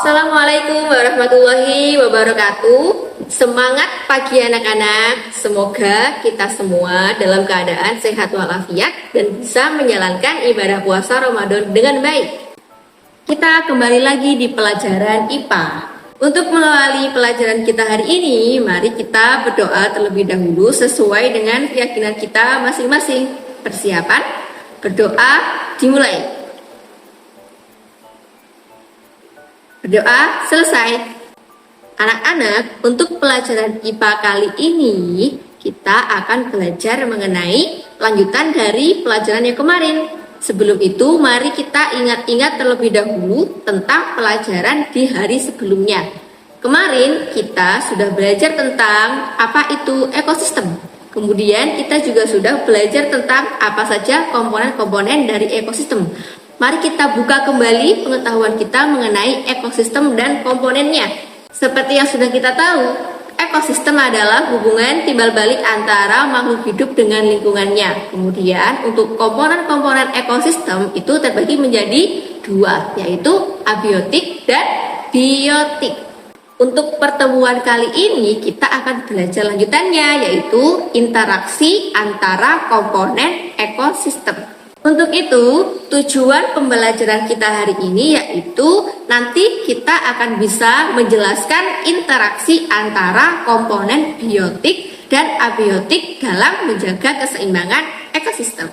Assalamualaikum warahmatullahi wabarakatuh. Semangat pagi anak-anak. Semoga kita semua dalam keadaan sehat walafiat dan bisa menjalankan ibadah puasa Ramadan dengan baik. Kita kembali lagi di pelajaran IPA. Untuk mengawali pelajaran kita hari ini, mari kita berdoa terlebih dahulu sesuai dengan keyakinan kita masing-masing. Persiapan berdoa dimulai. Berdoa selesai. Anak-anak, untuk pelajaran IPA kali ini kita akan belajar mengenai lanjutan dari pelajaran yang kemarin. Sebelum itu, mari kita ingat-ingat terlebih dahulu tentang pelajaran di hari sebelumnya. Kemarin kita sudah belajar tentang apa itu ekosistem. Kemudian kita juga sudah belajar tentang apa saja komponen-komponen dari ekosistem. Mari kita buka kembali pengetahuan kita mengenai ekosistem dan komponennya. Seperti yang sudah kita tahu, ekosistem adalah hubungan timbal balik antara makhluk hidup dengan lingkungannya. Kemudian untuk komponen-komponen ekosistem itu terbagi menjadi dua, yaitu abiotik dan biotik. Untuk pertemuan kali ini kita akan belajar lanjutannya, yaitu interaksi antara komponen ekosistem. Untuk itu, tujuan pembelajaran kita hari ini yaitu nanti kita akan bisa menjelaskan interaksi antara komponen biotik dan abiotik dalam menjaga keseimbangan ekosistem.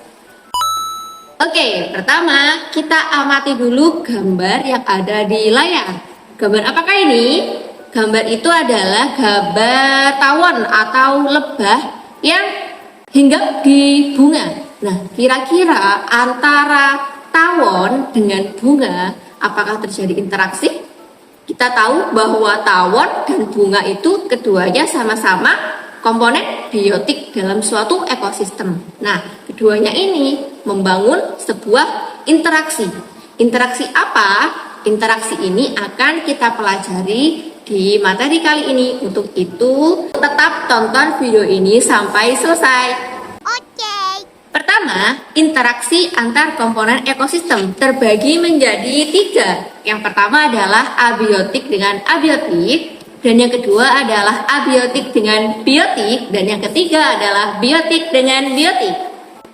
Oke, pertama kita amati dulu gambar yang ada di layar. Gambar apakah ini? Gambar itu adalah gambar tawon atau lebah yang hinggap di bunga. Nah, kira-kira antara tawon dengan bunga, apakah terjadi interaksi? Kita tahu bahwa tawon dan bunga itu keduanya sama-sama komponen biotik dalam suatu ekosistem. Nah, keduanya ini membangun sebuah interaksi. Interaksi apa? Interaksi ini akan kita pelajari di materi kali ini. Untuk itu, tetap tonton video ini sampai selesai. Pertama, interaksi antar komponen ekosistem terbagi menjadi tiga. Yang pertama adalah abiotik dengan abiotik, dan yang kedua adalah abiotik dengan biotik, dan yang ketiga adalah biotik dengan biotik.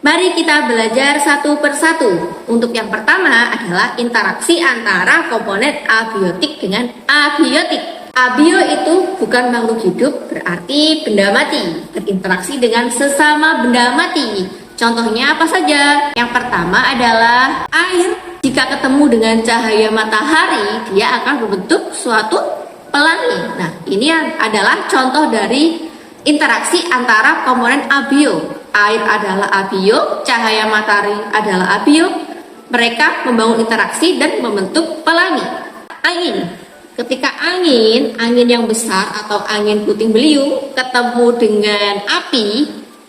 Mari kita belajar satu persatu. Untuk yang pertama adalah interaksi antara komponen abiotik dengan abiotik. Abio itu bukan makhluk hidup, berarti benda mati, berinteraksi dengan sesama benda mati. Contohnya apa saja? Yang pertama adalah air. Jika ketemu dengan cahaya matahari, dia akan membentuk suatu pelangi. Nah, ini adalah contoh dari interaksi antara komponen abio. Air adalah abio, cahaya matahari adalah abio. Mereka membangun interaksi dan membentuk pelangi. Angin. Ketika angin yang besar atau angin puting beliung ketemu dengan api,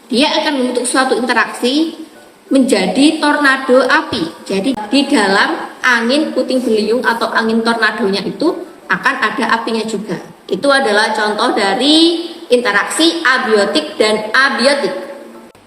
dia akan membentuk suatu interaksi menjadi tornado api. Jadi di dalam angin puting beliung atau angin tornadonya itu akan ada apinya juga. Itu adalah contoh dari interaksi abiotik dan abiotik.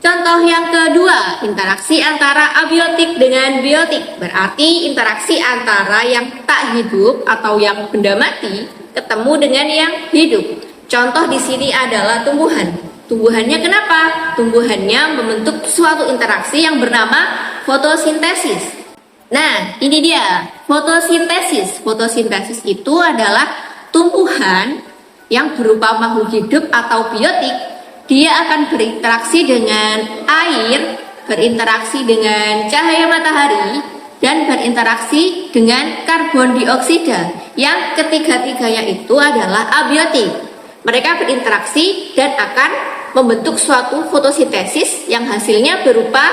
Contoh yang kedua, interaksi antara abiotik dengan biotik. Berarti interaksi antara yang tak hidup atau yang benda mati ketemu dengan yang hidup. Contoh di sini adalah tumbuhan. Tumbuhannya kenapa? Tumbuhannya membentuk suatu interaksi yang bernama fotosintesis. Nah, ini dia fotosintesis. Fotosintesis itu adalah tumbuhan yang berupa makhluk hidup atau biotik. Dia akan berinteraksi dengan air, berinteraksi dengan cahaya matahari, dan berinteraksi dengan karbon dioksida. Yang ketiga-tiganya itu adalah abiotik. Mereka berinteraksi dan akan membentuk suatu fotosintesis yang hasilnya berupa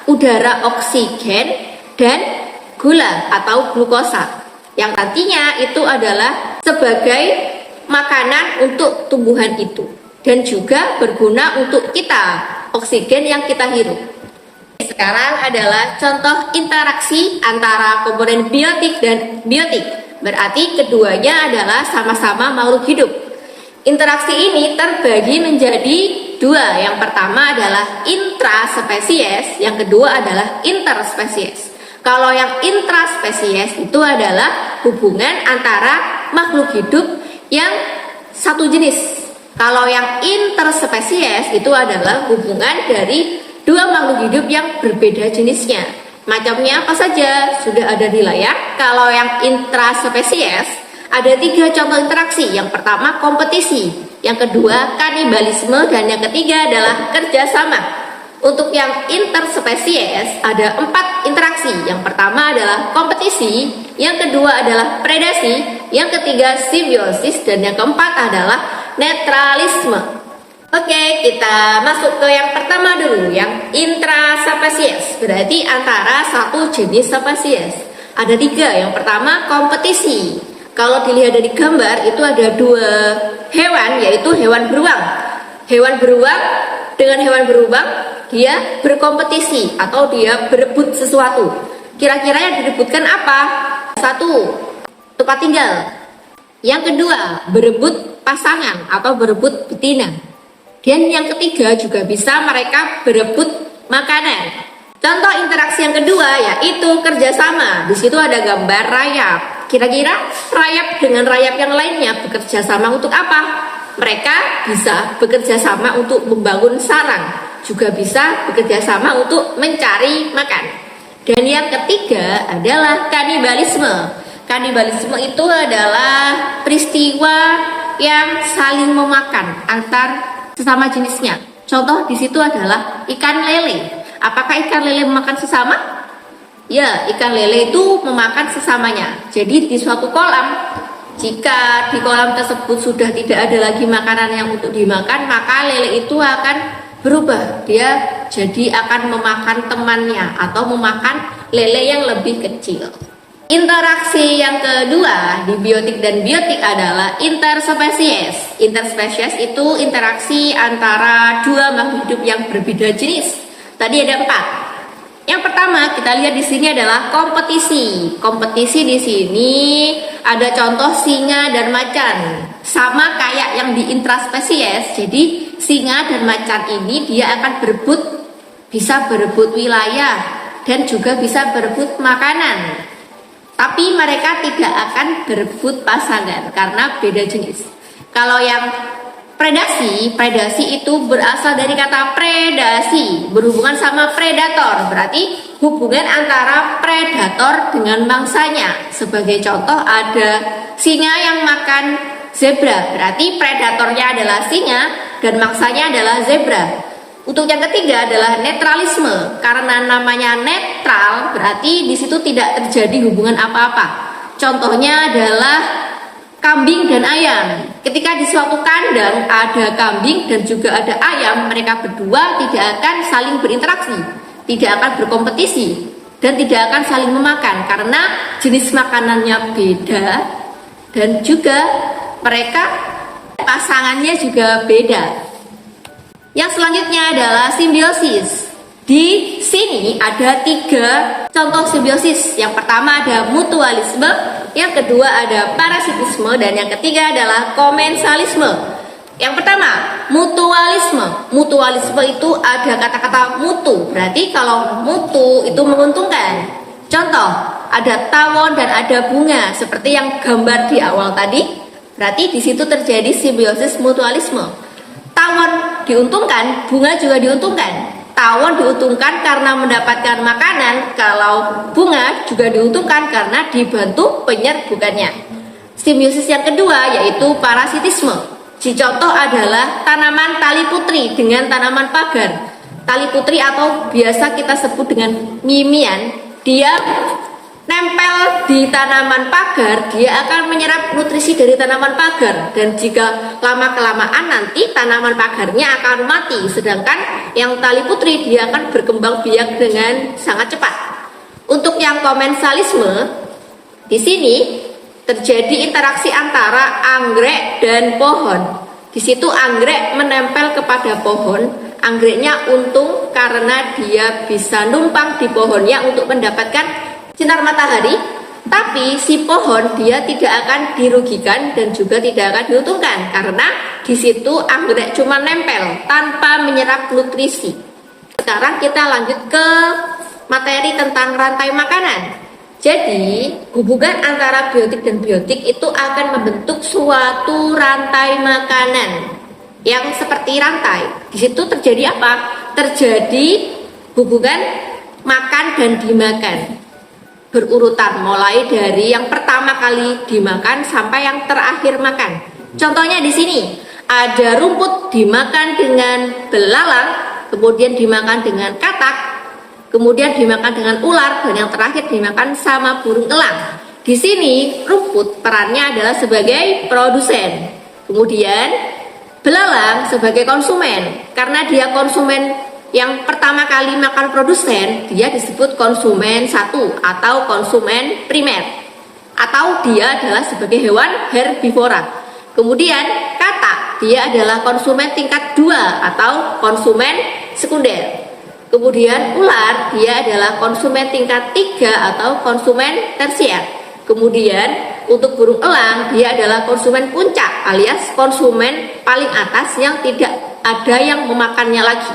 udara oksigen dan gula atau glukosa, yang nantinya itu adalah sebagai makanan untuk tumbuhan itu dan juga berguna untuk kita, oksigen yang kita hirup. Sekarang adalah contoh interaksi antara komponen biotik dan biotik. Berarti keduanya adalah sama-sama makhluk hidup. Interaksi ini terbagi menjadi dua. Yang pertama adalah intraspesies, yang kedua adalah interspesies. Kalau yang intraspesies itu adalah hubungan antara makhluk hidup yang satu jenis. Kalau yang interspesies itu adalah hubungan dari dua makhluk hidup yang berbeda jenisnya. Macamnya apa saja sudah ada di layar. Kalau yang intraspesies ada 3 contoh interaksi. Yang pertama kompetisi, yang kedua kanibalisme, dan yang ketiga adalah kerjasama. Untuk yang interspesies ada 4 interaksi. Yang pertama adalah kompetisi, yang kedua adalah predasi, yang ketiga simbiosis, dan yang keempat adalah netralisme. Oke, kita masuk ke yang pertama dulu, yang intraspesies. Berarti antara satu jenis spesies. Ada 3. Yang pertama kompetisi. Kalau dilihat dari gambar itu ada 2 hewan, yaitu hewan beruang. Hewan beruang dengan hewan beruang dia berkompetisi atau dia berebut sesuatu. Kira-kira yang direbutkan apa? 1, tempat tinggal. Yang kedua, berebut pasangan atau berebut betina. Dan yang ketiga juga bisa mereka berebut makanan. Contoh interaksi yang kedua yaitu kerjasama. Di situ ada gambar rayap. Kira-kira rayap dengan rayap yang lainnya bekerja sama untuk apa? Mereka bisa bekerja sama untuk membangun sarang, juga bisa bekerja sama untuk mencari makan. Dan yang ketiga adalah kanibalisme. Kanibalisme itu adalah peristiwa yang saling memakan antar sesama jenisnya. Contoh di situ adalah ikan lele. Apakah ikan lele memakan sesama? Ya, ikan lele itu memakan sesamanya. Jadi di suatu kolam, jika di kolam tersebut sudah tidak ada lagi makanan yang untuk dimakan, maka lele itu akan berubah. Dia jadi akan memakan temannya atau memakan lele yang lebih kecil. Interaksi yang kedua di biotik dan biotik adalah interspesies. Interspesies itu interaksi antara dua makhluk hidup yang berbeda jenis. Tadi ada 4. Yang pertama kita lihat di sini adalah kompetisi. Kompetisi di sini ada contoh singa dan macan. Sama kayak yang di intraspesies. Jadi singa dan macan ini dia akan berebut, bisa berebut wilayah dan juga bisa berebut makanan. Tapi mereka tidak akan berebut pasangan karena beda jenis. Kalau yang predasi itu berasal dari kata predasi, berhubungan sama predator. Berarti hubungan antara predator dengan mangsanya. Sebagai contoh ada singa yang makan zebra. Berarti predatornya adalah singa dan mangsanya adalah zebra. Untuk yang ketiga adalah netralisme. Karena namanya netral, berarti di situ tidak terjadi hubungan apa-apa. Contohnya adalah kambing dan ayam. Ketika di suatu kandang ada kambing dan juga ada ayam, mereka berdua tidak akan saling berinteraksi, tidak akan berkompetisi, dan tidak akan saling memakan karena jenis makanannya beda dan juga mereka pasangannya juga beda. Yang selanjutnya adalah simbiosis. Di sini ada 3 contoh simbiosis. Yang pertama ada mutualisme, yang kedua ada parasitisme, dan yang ketiga adalah komensalisme. Yang pertama, mutualisme. Mutualisme itu ada kata-kata mutu. Berarti kalau mutu itu menguntungkan. Contoh, ada tawon dan ada bunga seperti yang gambar di awal tadi. Berarti di situ terjadi simbiosis mutualisme. Tawon diuntungkan, bunga juga diuntungkan. Tawon diuntungkan karena mendapatkan makanan, kalau bunga juga diuntungkan karena dibantu penyerbukannya. Simbiosis yang kedua yaitu parasitisme. Contoh adalah tanaman tali putri dengan tanaman pagar. Tali putri atau biasa kita sebut dengan mimian, dia nempel di tanaman pagar, dia akan menyerap nutrisi dari tanaman pagar, dan jika lama-kelamaan nanti tanaman pagarnya akan mati, sedangkan yang tali putri dia akan berkembang biak dengan sangat cepat. Untuk yang komensalisme, di sini terjadi interaksi antara anggrek dan pohon. Di situ anggrek menempel kepada pohon, anggreknya untung karena dia bisa numpang di pohonnya untuk mendapatkan sinar matahari, tapi si pohon dia tidak akan dirugikan dan juga tidak akan diuntungkan karena di situ anggrek cuma nempel tanpa menyerap nutrisi. Sekarang kita lanjut ke materi tentang rantai makanan. Jadi, hubungan antara biotik dan biotik itu akan membentuk suatu rantai makanan yang seperti rantai. Di situ terjadi apa? Terjadi hubungan makan dan dimakan. Berurutan mulai dari yang pertama kali dimakan sampai yang terakhir makan. Contohnya di sini ada rumput dimakan dengan belalang, kemudian dimakan dengan katak, kemudian dimakan dengan ular, dan yang terakhir dimakan sama burung elang. Di sini rumput perannya adalah sebagai produsen, kemudian belalang sebagai konsumen. Karena dia konsumen yang pertama kali makan produsen, dia disebut konsumen satu atau konsumen primer, atau dia adalah sebagai hewan herbivora. Kemudian katak, dia adalah konsumen tingkat 2 atau konsumen sekunder. Kemudian ular, dia adalah konsumen tingkat 3 atau konsumen tersier. Kemudian untuk burung elang, dia adalah konsumen puncak alias konsumen paling atas yang tidak ada yang memakannya lagi.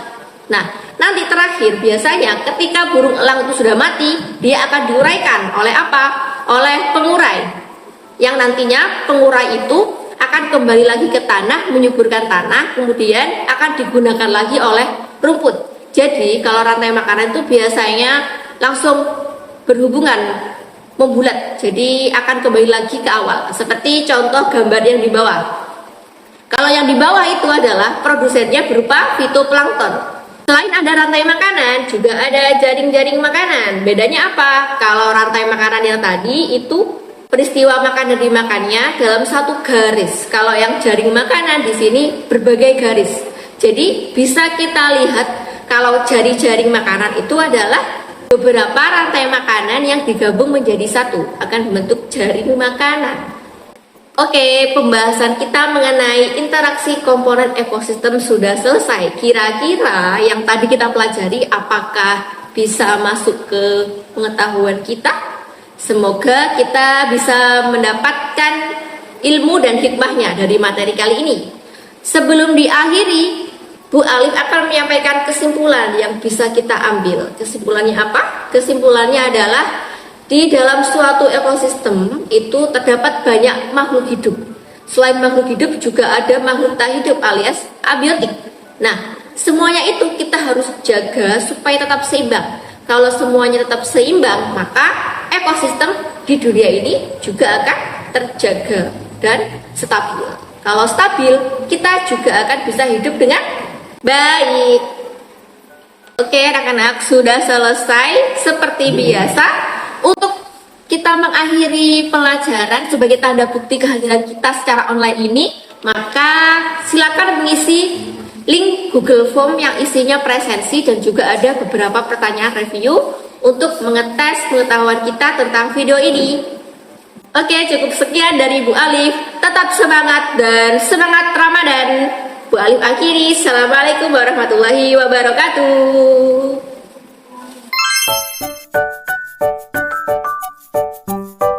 Nah, nanti terakhir biasanya ketika burung elang itu sudah mati, dia akan diuraikan oleh apa? Oleh pengurai. Yang nantinya pengurai itu akan kembali lagi ke tanah, menyuburkan tanah, kemudian akan digunakan lagi oleh rumput. Jadi kalau rantai makanan itu biasanya langsung berhubungan, membulat. Jadi akan kembali lagi ke awal. Seperti contoh gambar yang di bawah. Kalau yang di bawah itu adalah produsennya berupa fitoplankton. Selain ada rantai makanan, juga ada jaring-jaring makanan. Bedanya apa? Kalau rantai makanan yang tadi itu peristiwa makan dan dimakannya dalam satu garis. Kalau yang jaring makanan di sini berbagai garis. Jadi bisa kita lihat kalau jaring-jaring makanan itu adalah beberapa rantai makanan yang digabung menjadi satu, akan membentuk jaring makanan. Oke, pembahasan kita mengenai interaksi komponen ekosistem sudah selesai. Kira-kira yang tadi kita pelajari apakah bisa masuk ke pengetahuan kita? Semoga kita bisa mendapatkan ilmu dan hikmahnya dari materi kali ini. Sebelum diakhiri, Bu Alif akan menyampaikan kesimpulan yang bisa kita ambil. Kesimpulannya apa? Kesimpulannya adalah di dalam suatu ekosistem itu terdapat banyak makhluk hidup. Selain makhluk hidup juga ada makhluk tak hidup alias abiotik. Nah, semuanya itu kita harus jaga supaya tetap seimbang. Kalau semuanya tetap seimbang, maka ekosistem di dunia ini juga akan terjaga dan stabil. Kalau stabil, kita juga akan bisa hidup dengan baik. Oke, anak-anak, sudah selesai. Seperti biasa, untuk kita mengakhiri pelajaran sebagai tanda bukti kehadiran kita secara online ini, maka silakan mengisi link Google Form yang isinya presensi dan juga ada beberapa pertanyaan review untuk mengetes pengetahuan kita tentang video ini. Oke, cukup sekian dari Bu Alif. Tetap semangat dan semangat Ramadan. Bu Alif akhiri. Assalamualaikum warahmatullahi wabarakatuh.